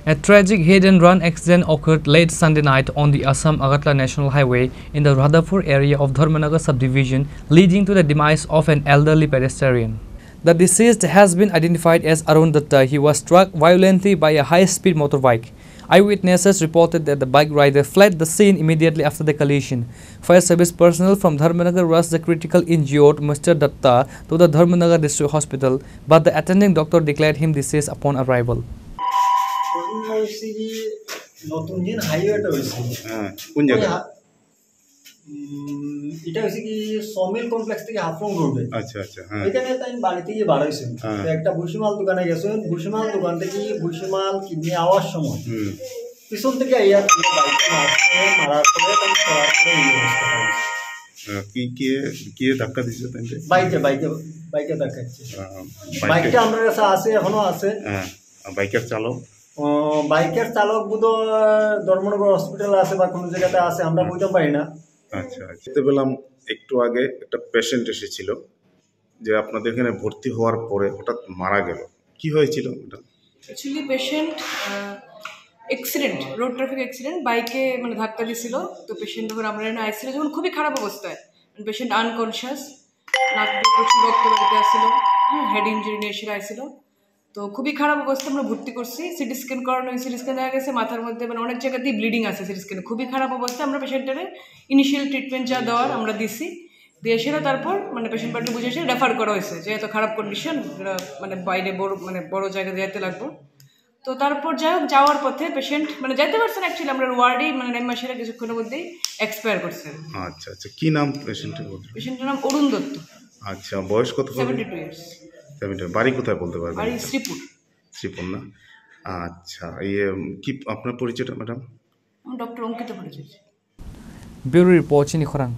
A tragic hit-and-run accident occurred late Sunday night on the Assam-Agartala National Highway in the Radhapur area of Dharmanagar subdivision, leading to the demise of an elderly pedestrian. The deceased has been identified as Arun Datta. He was struck violently by a high-speed motorbike. Eyewitnesses reported that the bike rider fled the scene immediately after the collision. Fire service personnel from Dharmanagar rushed the critically injured Mr. Datta to the Dharmanagar District Hospital, but the attending doctor declared him deceased upon arrival. নতুন দিন হাইওয়েটা হইছে কোন জায়গা এটা হইছে কি sawmill complex থেকে হাফলং রোডে আচ্ছা আচ্ছা হ্যাঁ এখানে তাই বাড়ি থেকে বার হইছে তো একটা ভুসিমাল দোকানে গেছেন ভুসিমাল দোকান থেকে ভুসিমাল কিনে আওয়ার সময় পিছন থেকে আইয়া বাইক মারার পরে তাই সরার পরে এই অবস্থা কি কি কি ধাক্কা দিছে তাইতে বাইকে ধাক্কা দিছে বাইকটা আমার কাছে আছে এখনো আছে হ্যাঁ বাইকের চালক বাইকের চালক বোধহয় ধর্মনগর হসপিটালে আছে বা কোনো জায়গাতে আছে আমরা বুঝতে পারি না আচ্ছা দেখতে পেলাম একটু আগে একটা পেশেন্ট এসেছিল যে আপনাদের এখানে ভর্তি হওয়ার পরে হঠাৎ মারা গেল কি হয়েছিল এটা actually patient accident road traffic accident বাইকে মানে ধাক্কা দিয়েছিল তো পেশেন্ট যখন আমরা এখানে আইসিল যখন খুবই খারাপ অবস্থায় পেশেন্ট আনকনশিয়াস নাক দিয়ে প্রচুর রক্ত বেরোতে আসছিল হেড ইঞ্জুরি নিয়ে এসে আইছিল তো খুবই খারাপ অবস্থা আমরা ভর্তি করছি সিটি স্ক্যান করানো সিটি স্ক্যান দেখা গেছে মাথার মধ্যে মানে অনেক জায়গাতেই ব্লিডিং আছে সিটি স্ক্যানে খুবই খারাপ অবস্থা আমরা পেশেন্টের ইনিশিয়াল ট্রিটমেন্ট যা দেওয়ার আমরা দিছি দিয়ে এসেও তারপর মানে পেশেন্ট পার্টি বুঝে এসে রেফার করা হয়েছে যে এত খারাপ কন্ডিশন মানে বাইরে বড় জায়গায় যেতে লাগবো তো তারপর যাই হোক যাওয়ার পথে পেশেন্ট মানে যেতে পারছেন অ্যাকচুয়ালি আমরা ওয়ার্ডেই মানে নেমাসেরা কিছুক্ষণের মধ্যেই এক্সপায়ার করছেন আচ্ছা আচ্ছা কি নাম পেশেন্টের নাম অরুণ দত্ত আচ্ছা বয়স কত 72 ইয়ার্স বাড়ি কোথায় বলতে পারবেন বাড়ি শ্রীপুর না আচ্ছা ইয়ে কি আপনার পরিচয়টা ম্যাডাম ডক্টর অঙ্কিত পরিচয় Bureau report ini korang.